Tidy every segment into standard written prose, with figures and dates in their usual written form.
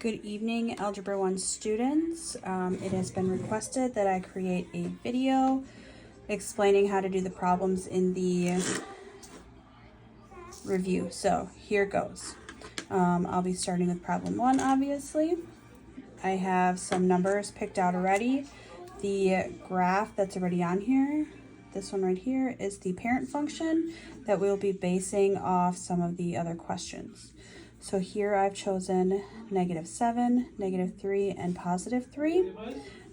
Good evening, Algebra 1 students. It has been requested that I create a video explaining how to do the problems in the review. So here goes. I'll be starting with problem 1, obviously. I have some numbers picked out already. The graph that's already on here, this one right here, is the parent function that we'll be basing off some of the other questions. So here I've chosen -7, -3, and +3.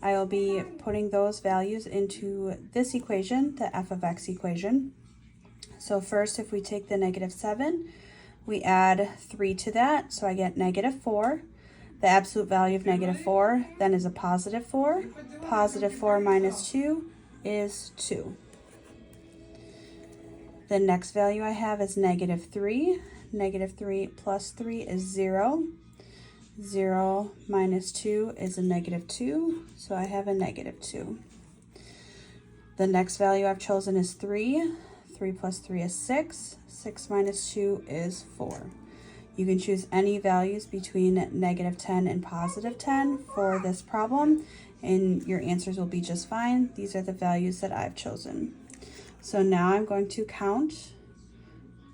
I will be putting those values into this equation, the f of x equation. So first, if we take the -7, we add 3 to that, so I get -4. The absolute value of -4 then is a +4. +4 minus 2 is 2. The next value I have is -3. -3 plus 3 is 0. 0 minus 2 is a -2, so I have a -2. The next value I've chosen is 3. 3 plus 3 is 6. 6 minus 2 is 4. You can choose any values between -10 and +10 for this problem, and your answers will be just fine. These are the values that I've chosen. So now I'm going to count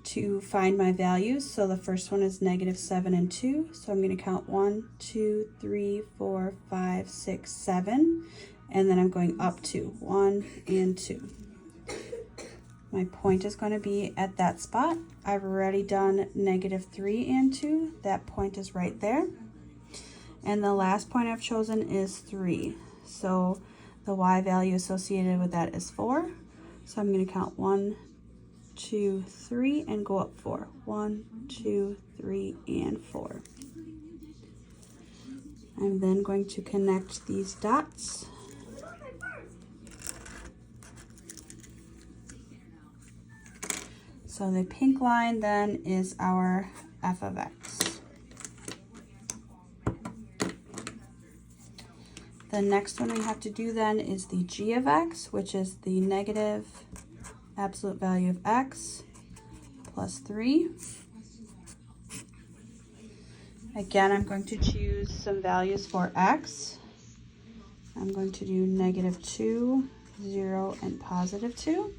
to find my values. So the first one is -7 and 2. So I'm going to count 1, 2, 3, 4, 5, 6, 7. And then I'm going up to 1 and 2. My point is going to be at that spot. I've already done -3 and 2. That point is right there. And the last point I've chosen is 3. So the y value associated with that is 4. So I'm going to count 1, 2, 3, and go up 4. 1, 2, 3, and 4. I'm then going to connect these dots. So the pink line then is our f of x. The next one we have to do then is the g of x, which is the negative absolute value of x plus 3. Again, I'm going to choose some values for x. I'm going to do -2, 0, and +2.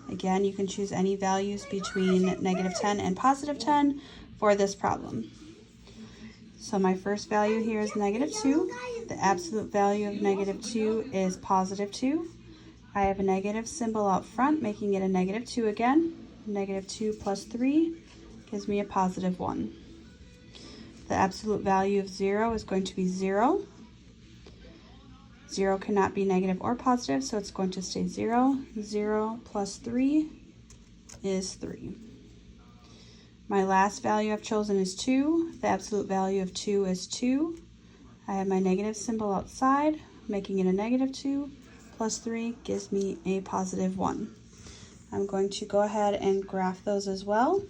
Again, you can choose any values between -10 and +10 for this problem. So my first value here is -2. The absolute value of -2 is +2. I have a negative symbol out front, making it a -2 again. -2 plus 3 gives me a +1. The absolute value of 0 is going to be 0. 0 cannot be negative or positive, so it's going to stay 0. 0 plus 3 is 3. My last value I've chosen is 2. The absolute value of 2 is 2. I have my negative symbol outside, making it a -2. Plus 3 gives me a +1. I'm going to go ahead and graph those as well.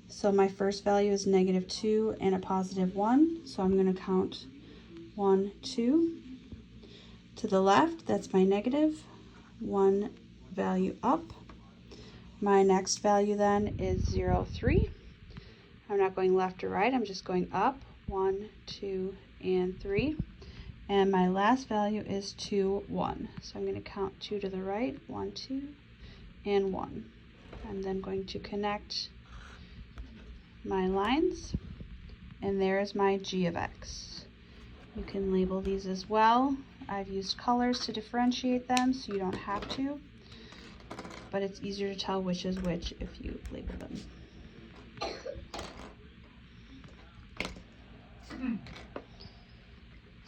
So my first value is -2 and a +1. So I'm going to count 1, 2. To the left, that's my negative. 1 value up. My next value then is 0, 3. I'm not going left or right, I'm just going up. 1, 2, and 3. And my last value is 2, 1. So I'm going to count 2 to the right, 1, 2, and 1. I'm then going to connect my lines, and there is my g of x. You can label these as well. I've used colors to differentiate them, so you don't have to, but it's easier to tell which is which if you label them.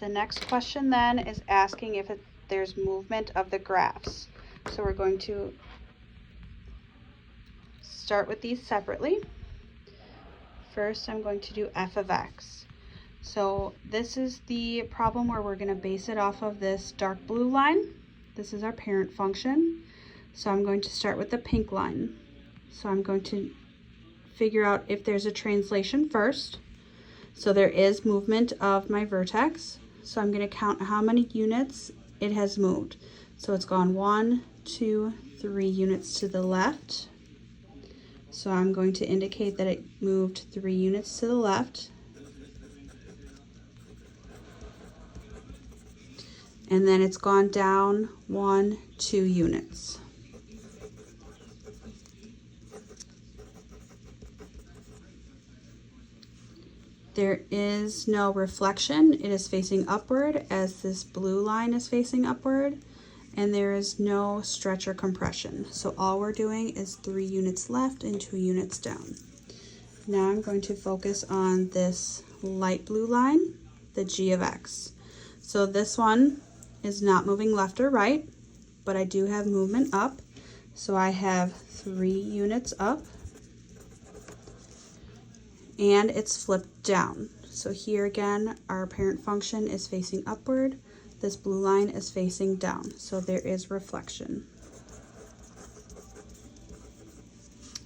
The next question then is asking if there's movement of the graphs. So we're going to start with these separately. First, I'm going to do f of x. So this is the problem where we're going to base it off of this dark blue line. This is our parent function. So I'm going to start with the pink line. So I'm going to figure out if there's a translation first. So there is movement of my vertex. So I'm going to count how many units it has moved. So it's gone 1, 2, 3 units to the left. So I'm going to indicate that it moved 3 units to the left. and then it's gone down 1, 2 units. There is no reflection. It is facing upward as this blue line is facing upward, and there is no stretch or compression. So all we're doing is 3 units left and 2 units down. Now I'm going to focus on this light blue line, the g of x. So this one is not moving left or right, but I do have movement up. So I have 3 units up, and it's flipped down. So here again, our parent function is facing upward. This blue line is facing down. So there is reflection.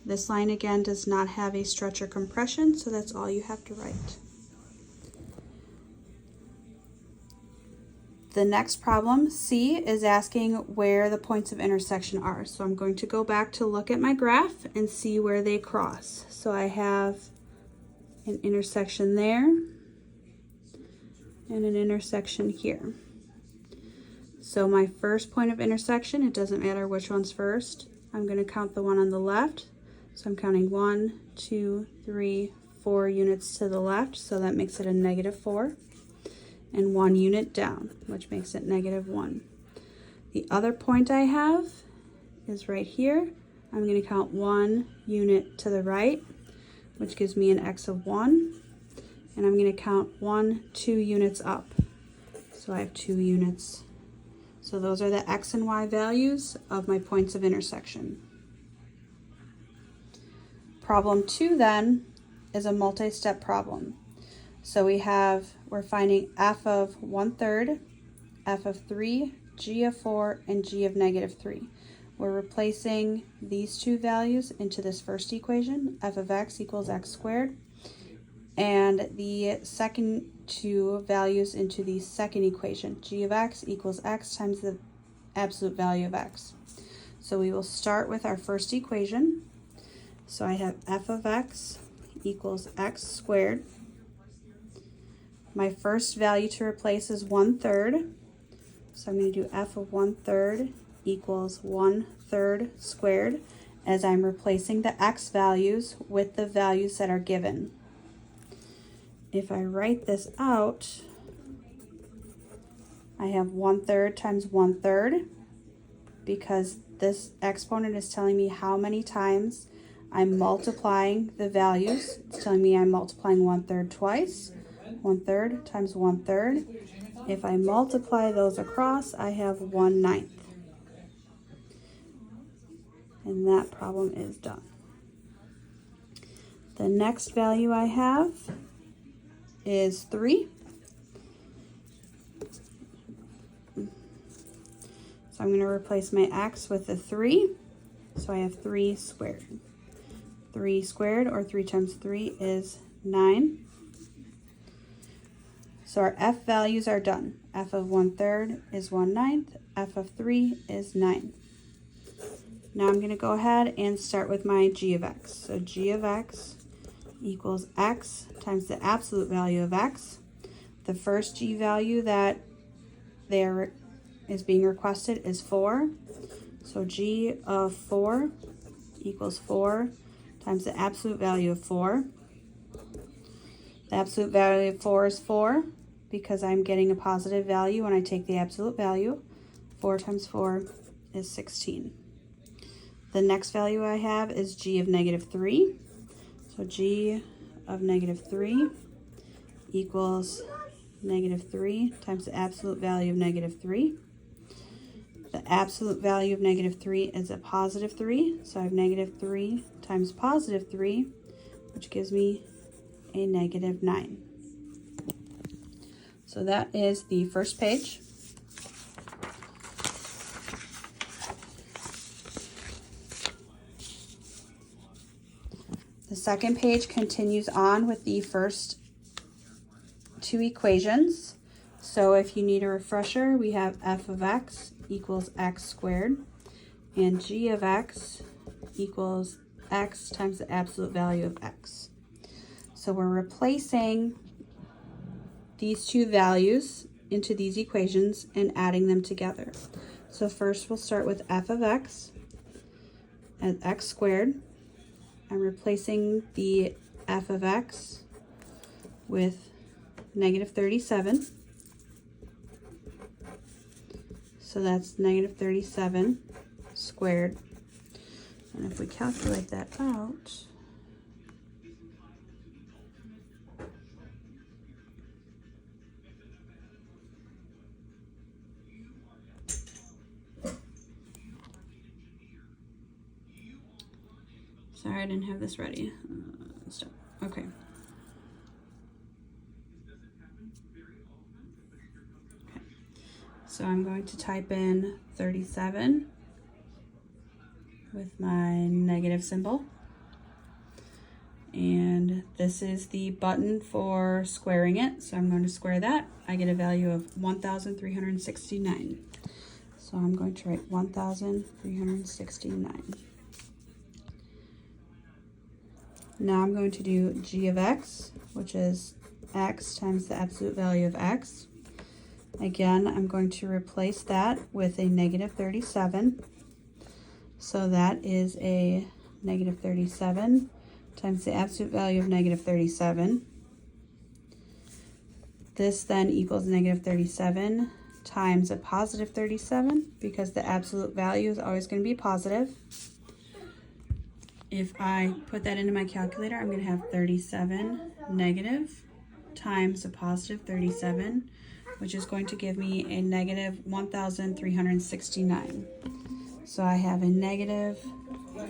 This line again does not have a stretch or compression, so that's all you have to write. The next problem, C, is asking where the points of intersection are. So I'm going to go back to look at my graph and see where they cross. So I have an intersection there and an intersection here. So my first point of intersection, it doesn't matter which one's first. I'm going to count the one on the left. So I'm counting 1, 2, 3, 4 units to the left. So that makes it a -4. And 1 unit down, which makes it -1. The other point I have is right here. I'm going to count 1 unit to the right, which gives me an x of 1. And I'm going to count 1, 2 units up. So I have 2 units. So those are the x and y values of my points of intersection. Problem 2 then is a multi-step problem. So we're finding f of 1/3, f of 3, g of 4, and g of -3. We're replacing these two values into this first equation, f of x equals x squared, and the second two values into the second equation, g of x equals x times the absolute value of x. So we will start with our first equation. So I have f of x equals x squared. My first value to replace is 1/3. So I'm going to do f of 1/3 equals 1/3 squared, as I'm replacing the x values with the values that are given. If I write this out, I have 1/3 times 1/3, because this exponent is telling me how many times I'm multiplying the values. It's telling me I'm multiplying 1/3 twice. 1/3 times 1/3. If I multiply those across, I have 1/9. And that problem is done. The next value I have is 3. So I'm going to replace my x with a 3. So I have 3 squared. 3 squared, or 3 times 3, is 9. So our f values are done. F of 1/3 is 1/9. F of 3 is 9. Now I'm going to go ahead and start with my g of x. So g of x equals x times the absolute value of x. The first g value that is being requested is 4. So g of 4 equals 4 times the absolute value of 4. The absolute value of 4 is 4, because I'm getting a positive value when I take the absolute value. 4 times 4 is 16. The next value I have is g of -3. So g of -3 equals -3 times the absolute value of -3. The absolute value of -3 is a positive 3. So I have -3 times positive 3, which gives me a -9. So that is the first page. The second page continues on with the first two equations. So if you need a refresher, we have f of x equals x squared, and g of x equals x times the absolute value of x. So we're replacing these two values into these equations and adding them together. So first we'll start with f of x as x squared. I'm replacing the f of x with negative 37. So that's negative 37 squared. And if we calculate that out, sorry, I didn't have this ready. Stop. Okay. So I'm going to type in 37 with my negative symbol. And this is the button for squaring it. So I'm going to square that. I get a value of 1,369. So I'm going to write 1,369. Now I'm going to do g of x, which is x times the absolute value of x. Again, I'm going to replace that with a negative 37. So that is a negative 37 times the absolute value of negative 37. This then equals negative 37 times a positive 37, because the absolute value is always going to be positive. If I put that into my calculator, I'm going to have 37 negative times a positive 37, which is going to give me a negative 1,369. So I have a negative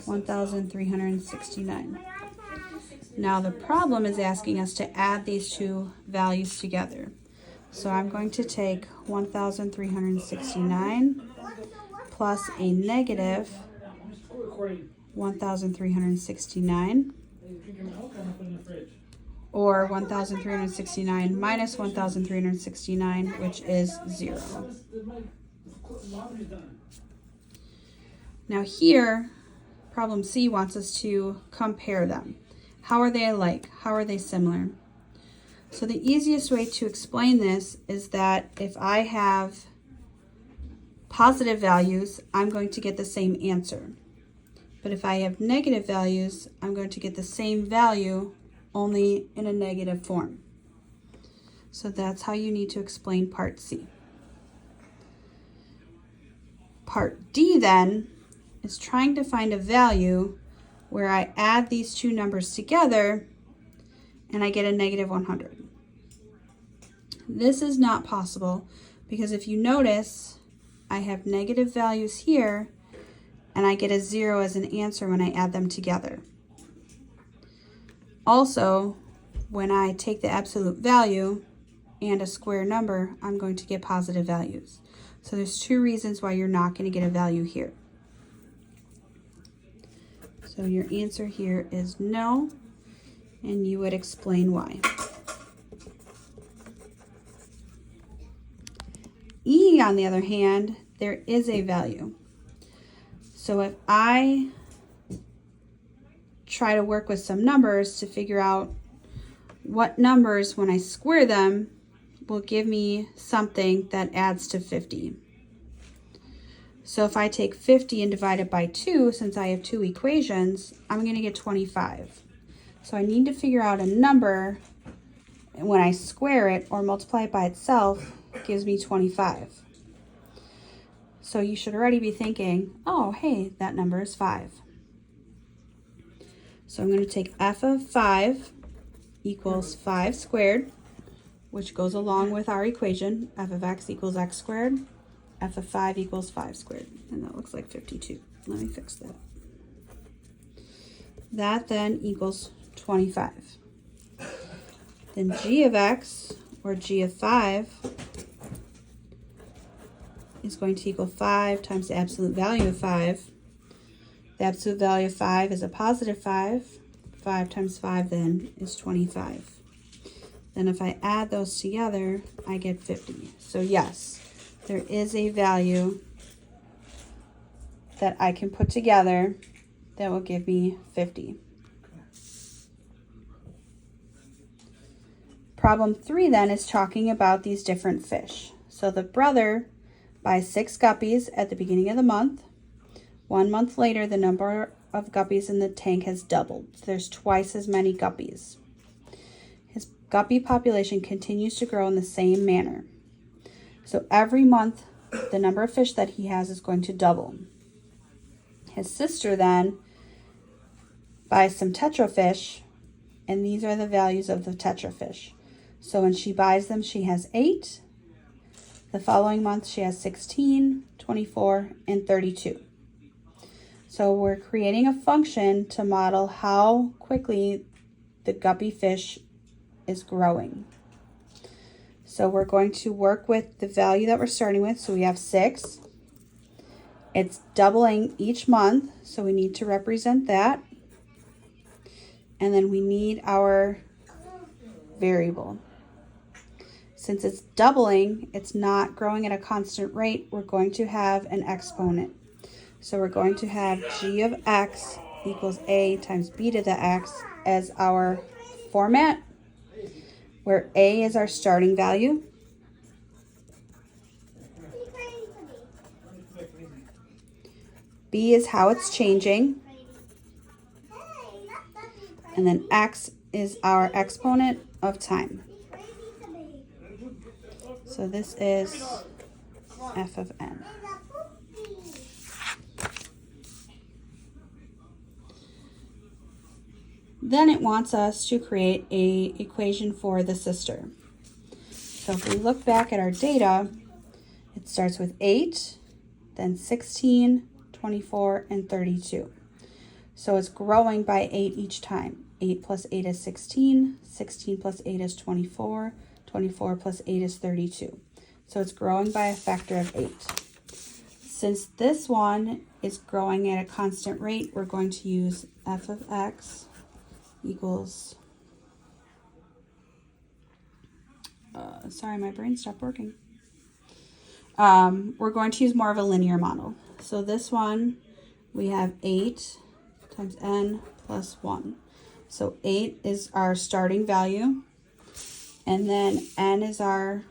1,369. Now the problem is asking us to add these two values together. So I'm going to take 1,369 plus a negative 1,369, or 1,369 minus 1,369, which is 0. Now here, problem C wants us to compare them. How are they alike? How are they similar? So the easiest way to explain this is that if I have positive values, I'm going to get the same answer. But if I have negative values, I'm going to get the same value, only in a negative form. So that's how you need to explain part C. Part D then is trying to find a value where I add these two numbers together and I get a negative 100. This is not possible because if you notice, I have negative values here and I get a 0 as an answer when I add them together. Also, when I take the absolute value and a square number, I'm going to get positive values. So there's two reasons why you're not going to get a value here. So your answer here is no, and you would explain why. E, on the other hand, there is a value. So if I try to work with some numbers to figure out what numbers, when I square them, will give me something that adds to 50. So if I take 50 and divide it by 2, since I have two equations, I'm going to get 25. So I need to figure out a number, and when I square it or multiply it by itself, it gives me 25. So you should already be thinking, oh, hey, that number is 5. So I'm going to take f of 5 equals 5 squared, which goes along with our equation, f of x equals x squared. F of 5 equals 5 squared, and that looks like 52. Let me fix that. That then equals 25. Then g of x, or g of 5, is going to equal 5 times the absolute value of 5. The absolute value of 5 is a positive 5. 5 times 5 then is 25. Then if I add those together, I get 50. So yes, there is a value that I can put together that will give me 50. Problem 3 then is talking about these different fish. So the brother buys 6 guppies at the beginning of the month. 1 month later, the number of guppies in the tank has doubled. So there's twice as many guppies. His guppy population continues to grow in the same manner. So every month, the number of fish that he has is going to double. His sister then buys some tetrafish, and these are the values of the tetrafish. So when she buys them, she has 8. The following month, she has 16, 24, and 32. So we're creating a function to model how quickly the guppy fish is growing. So we're going to work with the value that we're starting with. So we have 6. It's doubling each month, so we need to represent that. And then we need our variable. Since it's doubling, it's not growing at a constant rate, we're going to have an exponent. So we're going to have g of x equals a times b to the x as our format, where a is our starting value, b is how it's changing, and then x is our exponent of time. So this is f of n. Then it wants us to create an equation for the sister. So if we look back at our data, it starts with 8, then 16, 24, and 32. So it's growing by 8 each time. 8 plus 8 is 16, 16 plus 8 is 24, 24 plus 8 is 32. So it's growing by a factor of 8. Since this one is growing at a constant rate, we're going to use f of x equals, sorry, my brain stopped working. We're going to use more of a linear model. So this one, we have 8 times n plus 1. So 8 is our starting value, and then n is our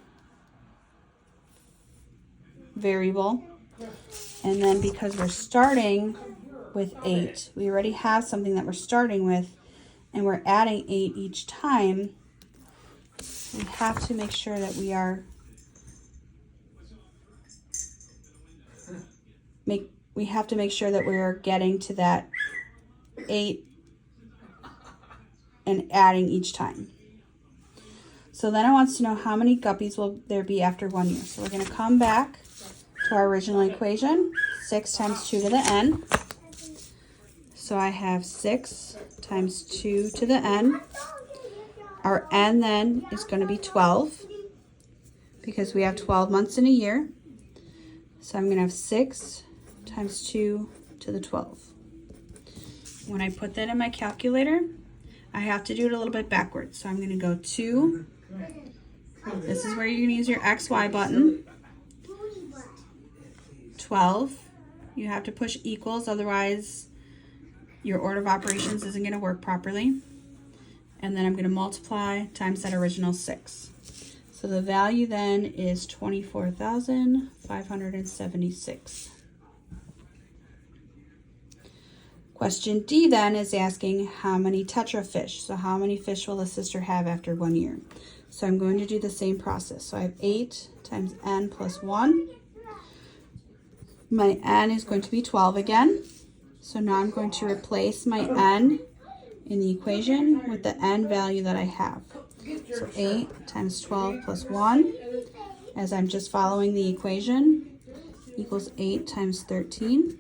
variable. And then because we're starting with 8, we already have something that we're starting with, and we're adding 8 each time, we have to make sure that we are we're getting to that 8 and adding each time. So then it wants to know how many guppies will there be after 1 year. So we're going to come back to our original equation, 6 times 2 to the n. So I have 6 times 2 to the n. Our n then is going to be 12 because we have 12 months in a year. So I'm going to have 6 times 2 to the 12. When I put that in my calculator, I have to do it a little bit backwards. So I'm going to go 2. This is where you're going to use your XY button. 12. You have to push equals, otherwise your order of operations isn't going to work properly. And then I'm going to multiply times that original 6. So the value then is 24,576. Question D then is asking how many tetrafish. So how many fish will the sister have after 1 year? So I'm going to do the same process. So I have 8 times n plus 1. My n is going to be 12 again. So now I'm going to replace my n in the equation with the n value that I have. So 8 times 12 plus 1, as I'm just following the equation, equals 8 times 13.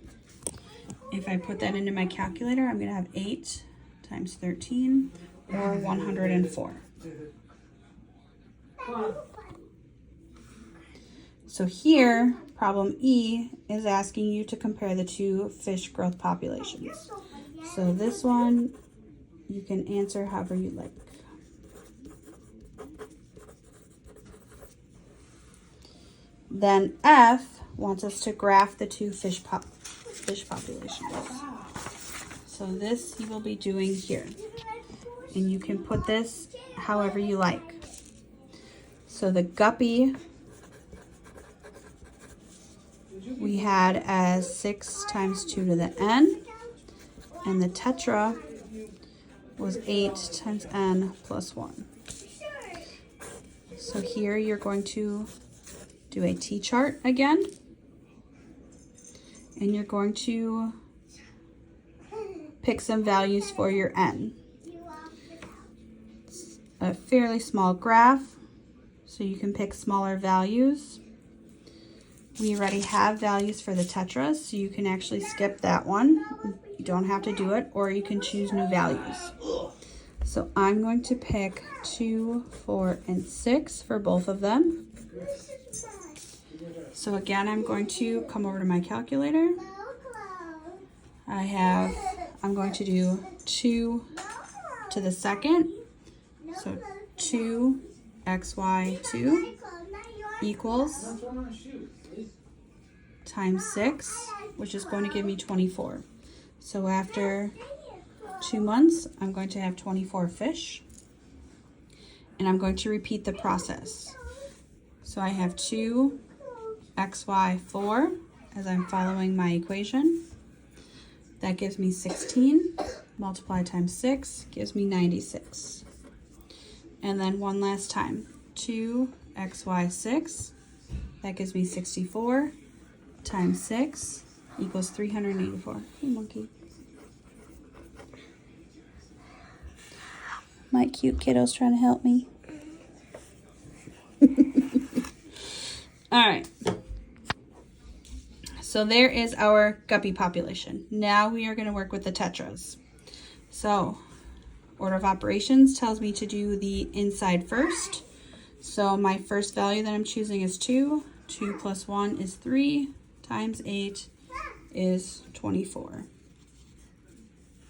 If I put that into my calculator, I'm going to have 8 times 13, or 104. So here, problem E is asking you to compare the two fish growth populations. So this one, you can answer however you like. Then F wants us to graph the two fish populations. So this you will be doing here. And you can put this however you like. So the guppy we had as 6 times 2 to the n, and the tetra was 8 times n plus 1. So here you're going to do a t-chart again, and you're going to pick some values for your n. It's a fairly small graph, so you can pick smaller values. We already have values for the tetras, so you can actually skip that one. You don't have to do it, or you can choose new values. So I'm going to pick 2, 4, and 6 for both of them. So again, I'm going to come over to my calculator. I'm going to do 2 to the second. So 2xy2 equals times 6, which is going to give me 24. So after 2 months, I'm going to have 24 fish, and I'm going to repeat the process. So I have 2xy4 as I'm following my equation. That gives me 16. Multiply times 6 gives me 96. And then one last time, 2xy6, that gives me 64 times 6 equals 384. Hey, monkey. My cute kiddo's trying to help me. All right. So there is our guppy population. Now we are going to work with the tetras. So order of operations tells me to do the inside first. So my first value that I'm choosing is 2. 2 plus 1 is 3 times 8 is 24.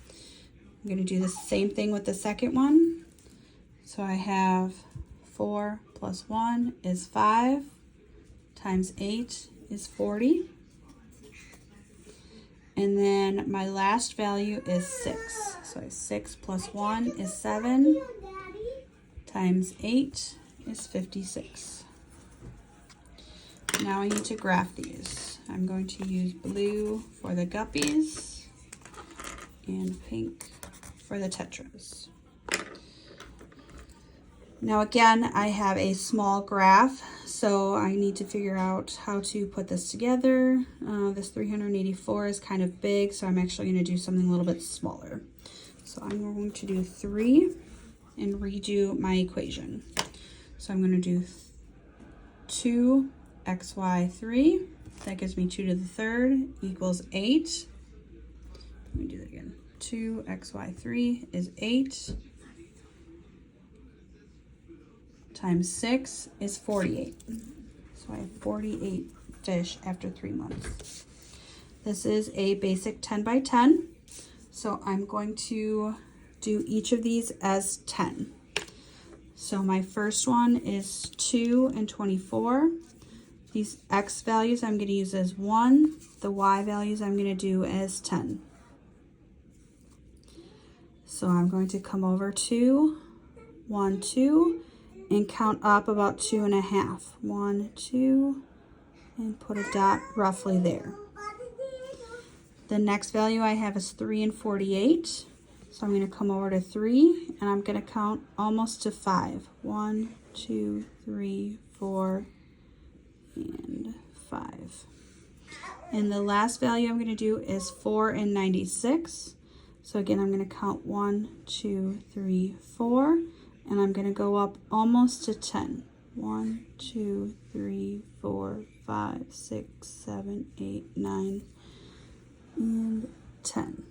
I'm going to do the same thing with the second one. So I have 4 plus 1 is 5 times 8 is 40. And then my last value is 6. So 6 plus 1 is 7 times 8 is 56. Now I need to graph these. I'm going to use blue for the guppies and pink for the tetras. Now again, I have a small graph, so I need to figure out how to put this together. This 384 is kind of big, so I'm actually going to do something a little bit smaller. So I'm going to do 3 and redo my equation. So I'm going to do 2xy3, that gives me 2 to the third equals 8. Let me do that again. 2xy3 is 8 times 6 is 48. So I have 48 fish after 3 months. This is a basic 10 by 10. So I'm going to do each of these as 10. So my first one is 2 and 24. These x values I'm going to use as 1. The y values I'm going to do as 10. So I'm going to come over to 1, 2, and count up about 2.5. 1, 2, and put a dot roughly there. The next value I have is 3 and 48. So I'm going to come over to 3, and I'm going to count almost to 5. 1, 2, 3, 4, and 5. And the last value I'm going to do is 4 and 96. So again, I'm going to count 1, 2, 3, 4. And I'm going to go up almost to 10. 1, 2, 3, 4, 5, 6, 7, 8, 9, and 10.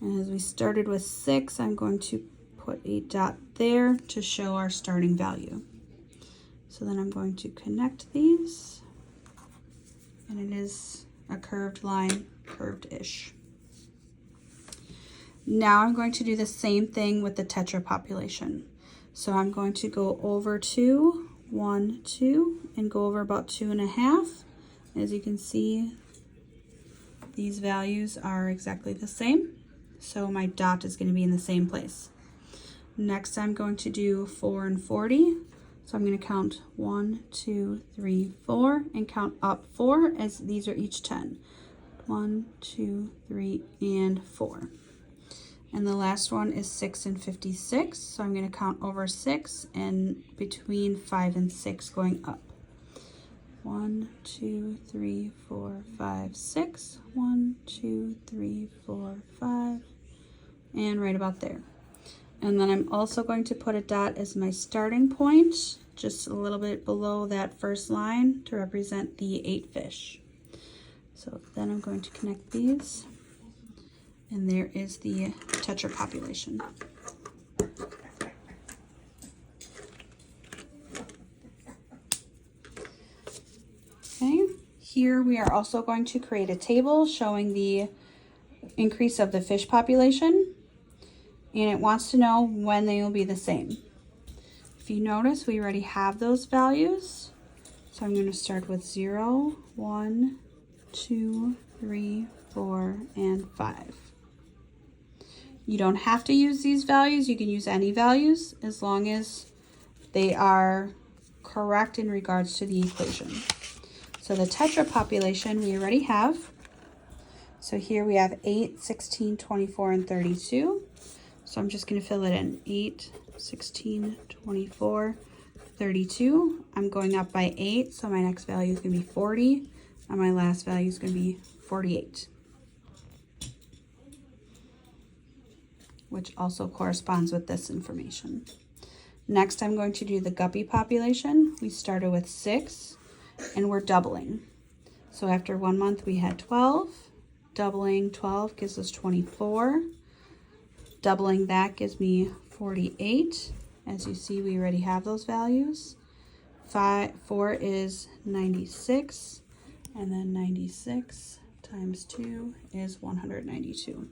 And as we started with 6, I'm going to put a dot there to show our starting value. So then I'm going to connect these. And it is a curved line, curved-ish. Now I'm going to do the same thing with the tetra population. So I'm going to go over 2, 1, 2, and go over about 2.5. As you can see, these values are exactly the same. So my dot is going to be in the same place. Next, I'm going to do 4 and 40. So I'm going to count 1, 2, 3, 4, and count up 4 as these are each 10. 1, 2, 3, and 4. And the last one is 6 and 56. So I'm going to count over 6 and between 5 and 6 going up. 1, 2, 3, 4, 5, 6. 1, 2, 3, 4, 5. And right about there. And then I'm also going to put a dot as my starting point, just a little bit below that first line to represent the 8 fish. So then I'm going to connect these, and there is the tetra population. Okay, here we are also going to create a table showing the increase of the fish population. And it wants to know when they will be the same. If you notice, we already have those values. So I'm going to start with 0, 1, 2, 3, 4, and 5. You don't have to use these values. You can use any values as long as they are correct in regards to the equation. So the tetra population we already have. So here we have 8, 16, 24, and 32. So I'm just going to fill it in. 8, 16, 24, 32. I'm going up by 8, so my next value is going to be 40, and my last value is going to be 48, which also corresponds with this information. Next, I'm going to do the guppy population. We started with 6, and we're doubling. So after 1 month, we had 12. Doubling 12 gives us 24. Doubling that gives me 48. As you see, we already have those values. 4 is 96, and then 96 times 2 is 192.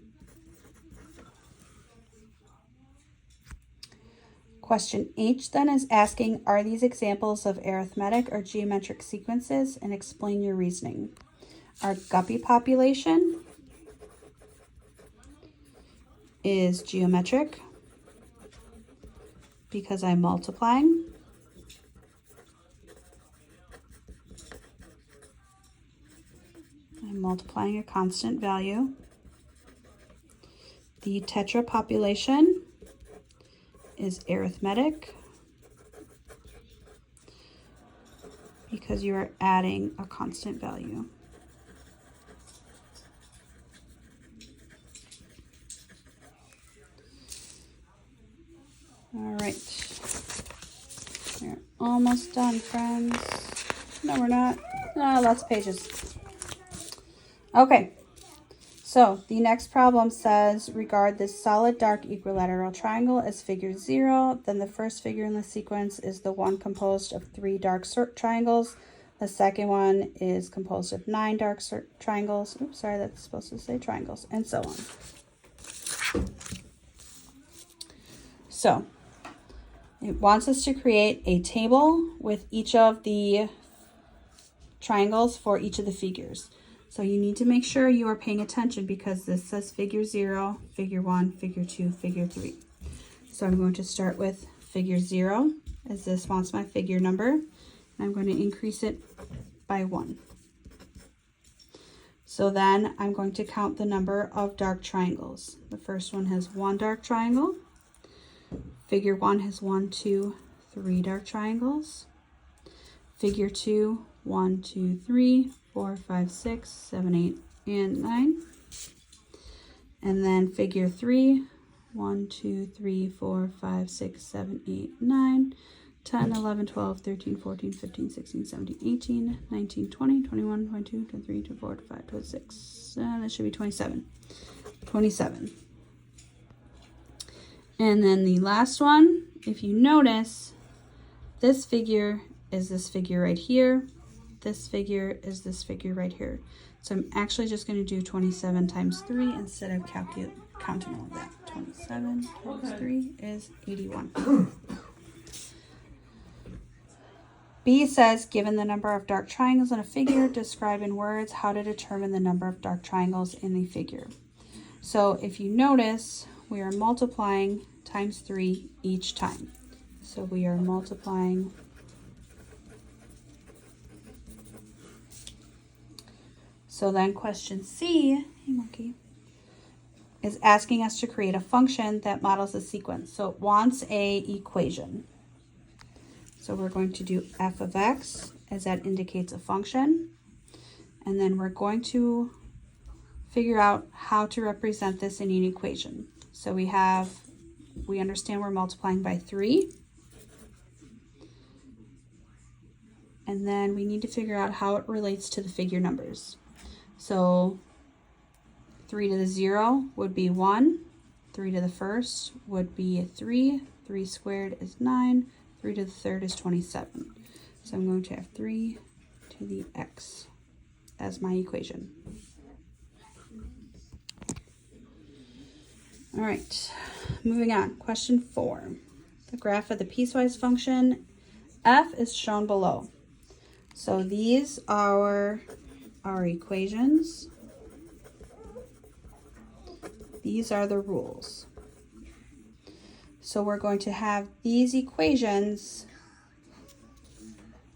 Question H then is asking, are these examples of arithmetic or geometric sequences, and explain your reasoning. Our guppy population is geometric because I'm multiplying. I'm multiplying a constant value. The tetra population is arithmetic because you are adding a constant value. All right, we're almost done, friends. No, we're not. No, lots of pages. Okay, so the next problem says, regard this solid dark equilateral triangle as figure 0. Then the first figure in the sequence is the one composed of 3 dark triangles. The second one is composed of 9 dark triangles. Oops, sorry, that's supposed to say triangles, and so on. So it wants us to create a table with each of the triangles for each of the figures. So you need to make sure you are paying attention because this says figure 0, figure 1, figure 2, figure 3. So I'm going to start with figure 0, as this wants my figure number, and I'm going to increase it by 1. So then I'm going to count the number of dark triangles. The first one has 1 dark triangle. Figure 1 has 1, 2, 3 dark triangles. Figure 2, 1, 2, 3, 4, 5, 6, 7, 8, and 9. And then figure 3, 1, 2, 3, 4, 5, 6, 7, 8, 9, 10, 11, 12, 13, 14, 15, 16, 17, 18, 19, 20, 21, 22, 23, 24, 25, 26. That should be 27. 27. And then the last one, if you notice, this figure is this figure right here. This figure is this figure right here. So I'm actually just going to do 27 times 3 instead of counting all of that. 27 times 3 is 81. B says, given the number of dark triangles in a figure, describe in words how to determine the number of dark triangles in the figure. So if you notice, we are multiplying times 3 each time. So we are multiplying So then question C, hey monkey, is asking us to create a function that models a sequence. So it wants a equation. So we're going to do f of x as that indicates a function. And then we're going to figure out how to represent this in an equation. So we understand we're multiplying by 3. And then we need to figure out how it relates to the figure numbers. So 3 to the 0 would be 1. 3 to the first would be 3. 3 squared is 9. 3 to the third is 27. So I'm going to have 3 to the x as my equation. All right, moving on. Question 4. The graph of the piecewise function f is shown below. So these are our equations. These are the rules. So we're going to have these equations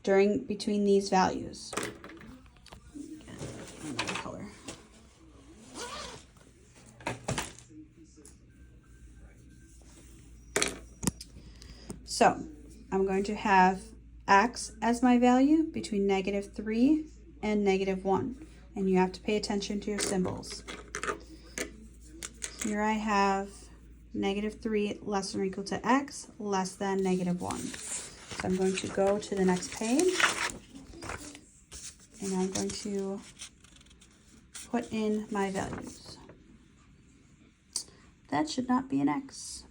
between these values. Another color. So I'm going to have x as my value between -3 and -1. And you have to pay attention to your symbols. Here I have -3 less than or equal to x less than -1. So I'm going to go to the next page and I'm going to put in my values. That should not be an x.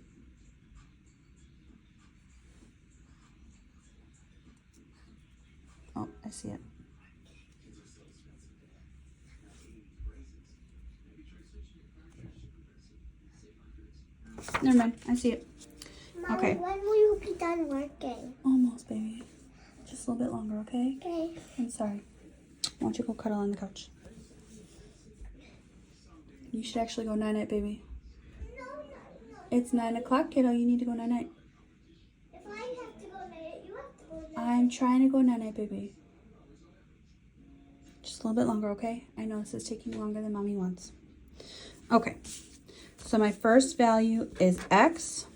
Oh, I see it. Never mind, I see it. Mom, okay. When will you be done working? Almost, baby. Just a little bit longer, okay? Okay. I'm sorry. Why don't you go cuddle on the couch? You should actually go night-night, baby. No. It's 9 o'clock, kiddo. You need to go night-night. If I have to go night, you have to go night. I'm trying to go night-night, baby. Just a little bit longer, okay? I know this is taking longer than mommy wants. Okay. So my first value is x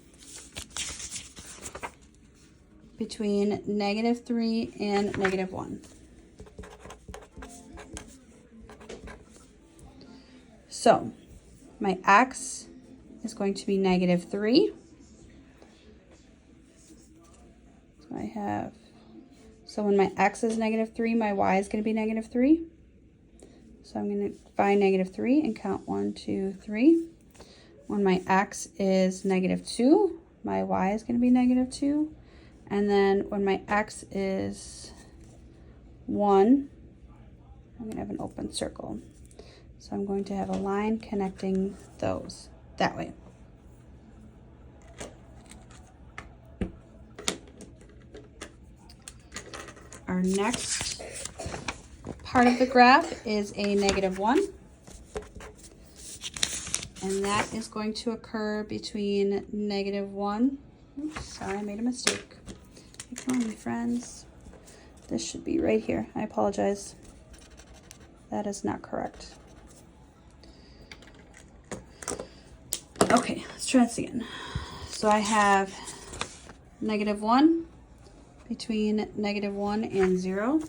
between -3 and -1. So my x is going to be -3. So when my x is -3, my y is going to be -3. So I'm going to find -3 and count 1, 2, 3. When my x is -2, my y is going to be -2. And then when my x is 1, I'm going to have an open circle. So I'm going to have a line connecting those that way. Our next part of the graph is a -1. And that is going to occur between -1. Oops, sorry, I made a mistake. Ignore me, friends. This should be right here. I apologize. That is not correct. Okay, let's try this again. So I have -1 between -1 and 0.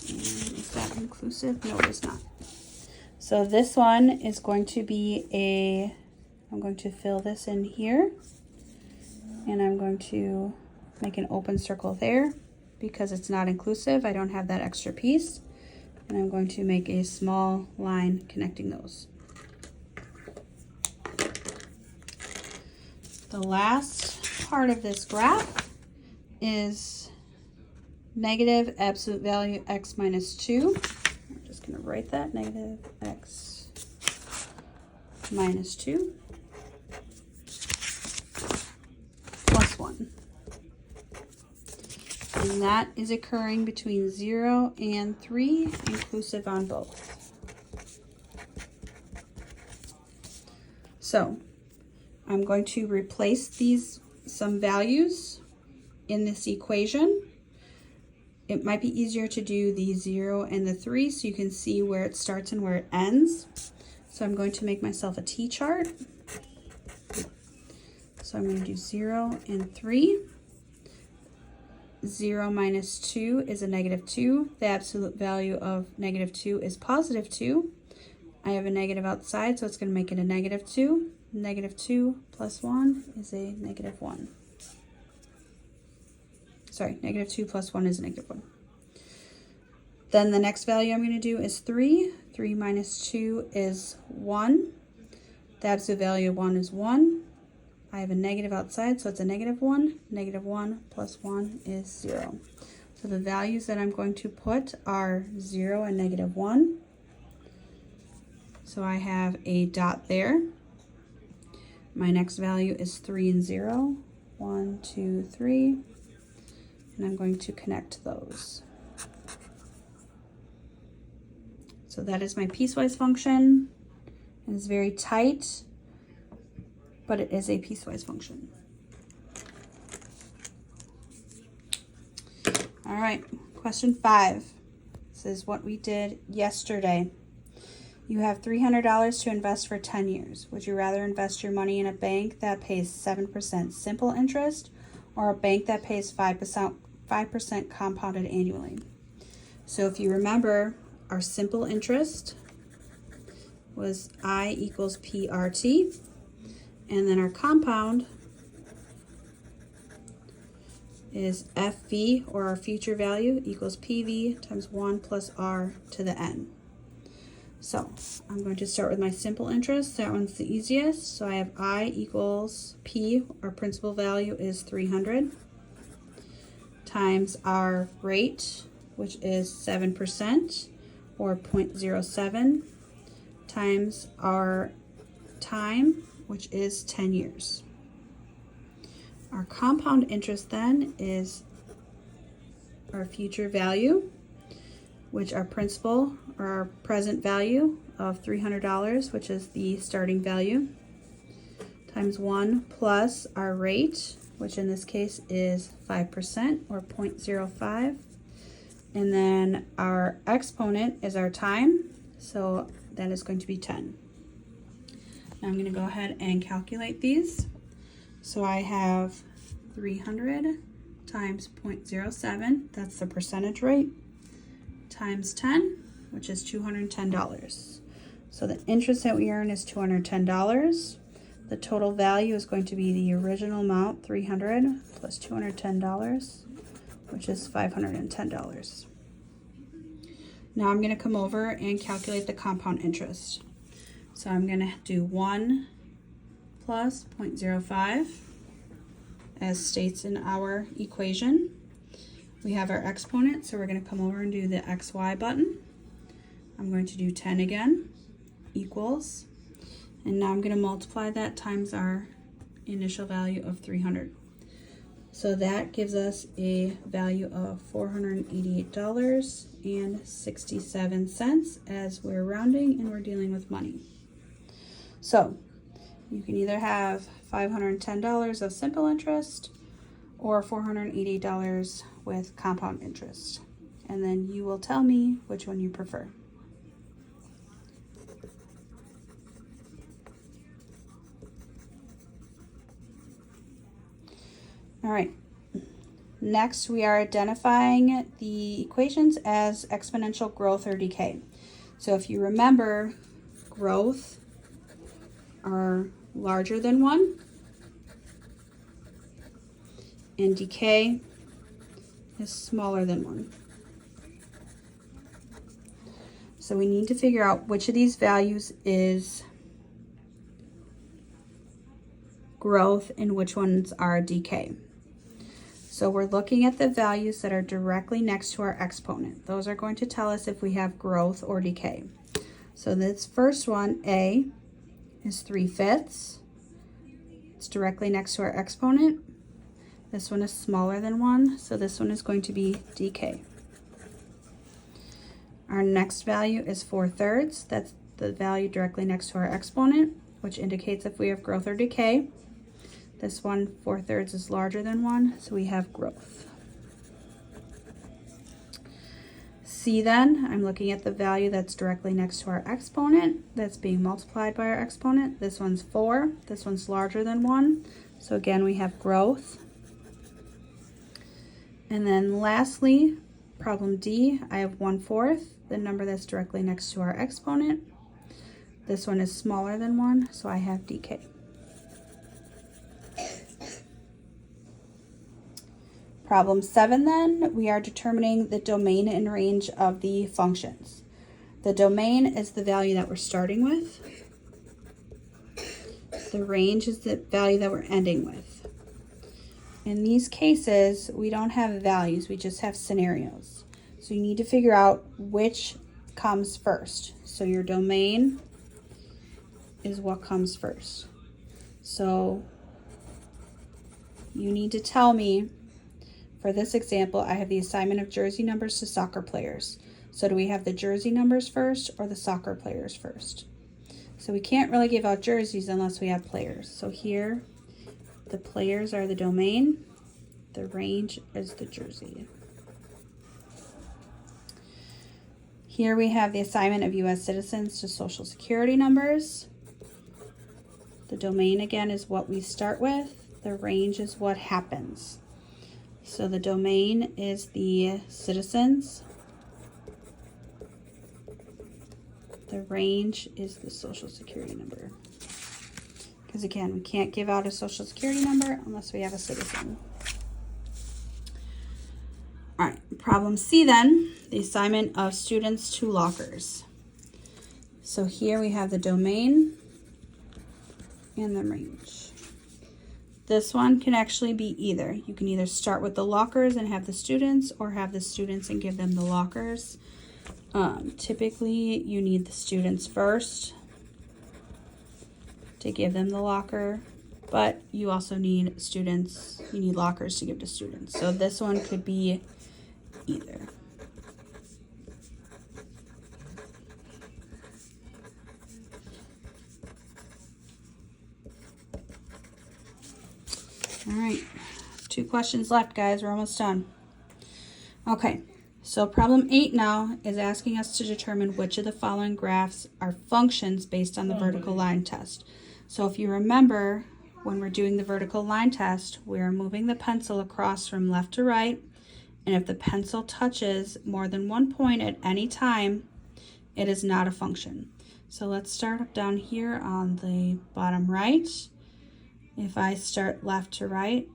Is that inclusive? No, it is not. So this one is going to be I'm going to fill this in here. And I'm going to make an open circle there because it's not inclusive. I don't have that extra piece. And I'm going to make a small line connecting those. The last part of this graph is negative absolute value x minus 2. I'm just going to write that, negative x minus 2 plus 1. And that is occurring between 0 and 3, inclusive on both. So I'm going to replace some values in this equation. It might be easier to do the 0 and the 3 so you can see where it starts and where it ends. So I'm going to make myself a T-chart. So I'm going to do 0 and 3. 0 minus 2 is a negative 2. The absolute value of negative 2 is positive 2. I have a negative outside, so it's going to make it a negative 2. Negative 2 plus 1 is a negative 1. Sorry, negative 2 plus 1 is a negative 1. Then the next value I'm going to do is 3. 3 minus 2 is 1. The absolute value of 1 is 1. I have a negative outside, so it's a negative 1. Negative 1 plus 1 is 0. So the values that I'm going to put are 0 and negative 1. So I have a dot there. My next value is 3 and 0. 1, 2, 3. And I'm going to connect those. So that is my piecewise function. It is very tight, but it is a piecewise function. All right, question 5. This is what we did yesterday. You have $300 to invest for 10 years. Would you rather invest your money in a bank that pays 7% simple interest or a bank that pays 5% compounded annually? So if you remember, our simple interest was I equals PRT, and then our compound is FV, or our future value, equals PV times 1 plus R to the N. So I'm going to start with my simple interest. That one's the easiest. So I have I equals P, our principal value is 300, times our rate, which is 7%, or 0.07, times our time, which is 10 years. Our compound interest then is our future value, which our principal, or our present value of $300, which is the starting value, times 1 plus our rate, which in this case is 5%, or 0.05. And then our exponent is our time, so that is going to be 10. Now I'm going to go ahead and calculate these. So I have 300 times 0.07, that's the percentage rate, times 10, which is $210. So the interest that we earn is $210. The total value is going to be the original amount, 300 plus $210, which is $510. Now I'm going to come over and calculate the compound interest. So I'm going to do 1 plus 0.05, as states in our equation. We have our exponent, so we're going to come over and do the XY button. I'm going to do 10 again, equals, and now I'm going to multiply that times our initial value of 300. So that gives us a value of $488.67, as we're rounding and we're dealing with money. So you can either have $510 of simple interest or $480 with compound interest. And then you will tell me which one you prefer. All right, next we are identifying the equations as exponential growth or decay. So if you remember, growth are larger than 1, and decay is smaller than 1. So we need to figure out which of these values is growth and which ones are decay. So we're looking at the values that are directly next to our exponent. Those are going to tell us if we have growth or decay. So this first one, A, is 3/5. It's directly next to our exponent. This one is smaller than 1, so this one is going to be decay. Our next value is 4/3. That's the value directly next to our exponent. which indicates if we have growth or decay. This one, 4/3 is larger than 1, so we have growth. C then, I'm looking at the value that's directly next to our exponent that's being multiplied by our exponent. This one's 4, this one's larger than 1, so again we have growth. And then lastly, problem D, I have 1/4, the number that's directly next to our exponent. This one is smaller than 1, so I have decay. Problem 7 then, we are determining the domain and range of the functions. The domain is the value that we're starting with. The range is the value that we're ending with. In these cases, we don't have values, we just have scenarios. So you need to figure out which comes first. So your domain is what comes first. So you need to tell me, for this example, I have the assignment of jersey numbers to soccer players. So do we have the jersey numbers first or the soccer players first? So we can't really give out jerseys unless we have players. So here, the players are the domain, the range is the jersey. Here we have the assignment of U.S. citizens to Social Security numbers. The domain again is what we start with, the range is what happens. So the domain is the citizens. The range is the Social Security number. Because again, we can't give out a Social Security number unless we have a citizen. All right, problem C then, the assignment of students to lockers. So here we have the domain and the range. This one can actually be either. You can either start with the lockers and have the students, or have the students and give them the lockers. Typically, you need the students first to give them the locker, but you also need students, you need lockers to give to students. So this one could be either. All right, 2 questions left, guys. We're almost done. Okay, so problem 8 now is asking us to determine which of the following graphs are functions based on the vertical line test. So if you remember, when we're doing the vertical line test, we're moving the pencil across from left to right, and if the pencil touches more than one point at any time, it is not a function. So let's start down here on the bottom right. If I start left to right,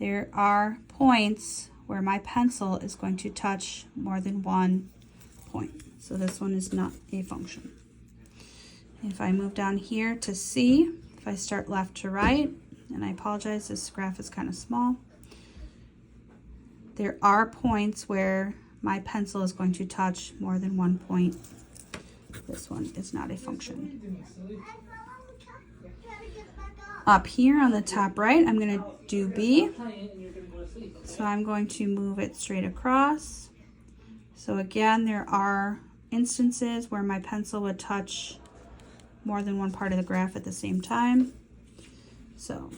there are points where my pencil is going to touch more than one point. So this one is not a function. If I move down here to C, if I start left to right, and I apologize, this graph is kind of small, there are points where my pencil is going to touch more than one point. This one is not a function. Up here on the top right, I'm going to do B. So I'm going to move it straight across. So again, there are instances where my pencil would touch more than one part of the graph at the same time. So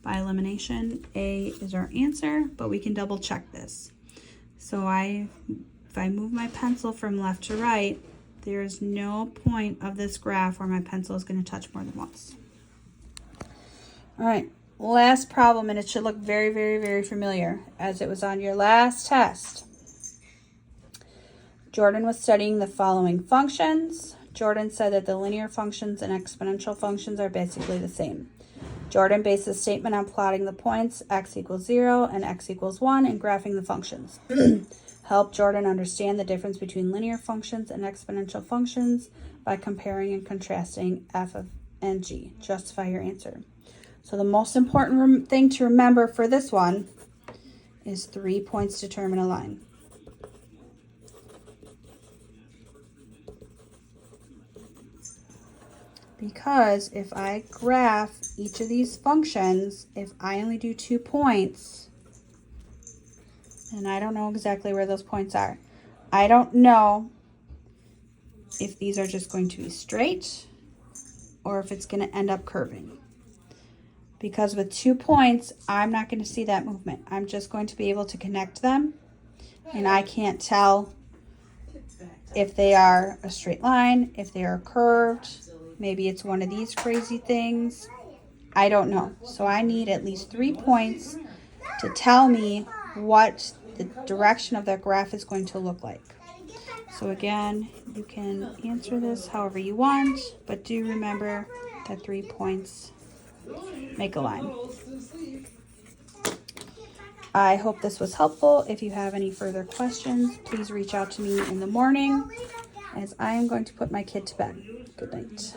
by elimination, A is our answer, but we can double check this. So if I move my pencil from left to right, there is no point of this graph where my pencil is going to touch more than once. All right, last problem, and it should look very, very, very familiar as it was on your last test. Jordan was studying the following functions. Jordan said that the linear functions and exponential functions are basically the same. Jordan based the statement on plotting the points x equals 0 and x equals 1 and graphing the functions. Help Jordan understand the difference between linear functions and exponential functions by comparing and contrasting f and g. Justify your answer. So the most important thing to remember for this one is 3 points determine a line. Because if I graph each of these functions, if I only do 2 points, and I don't know exactly where those points are, I don't know if these are just going to be straight, or if it's going to end up curving. Because with 2 points, I'm not going to see that movement. I'm just going to be able to connect them, and I can't tell if they are a straight line, if they are curved. Maybe it's one of these crazy things. I don't know. So I need at least 3 points to tell me what the direction of that graph is going to look like. So again, you can answer this however you want, but do remember that 3 points make a line. I hope this was helpful. If you have any further questions, please reach out to me in the morning, as I am going to put my kid to bed. Good night.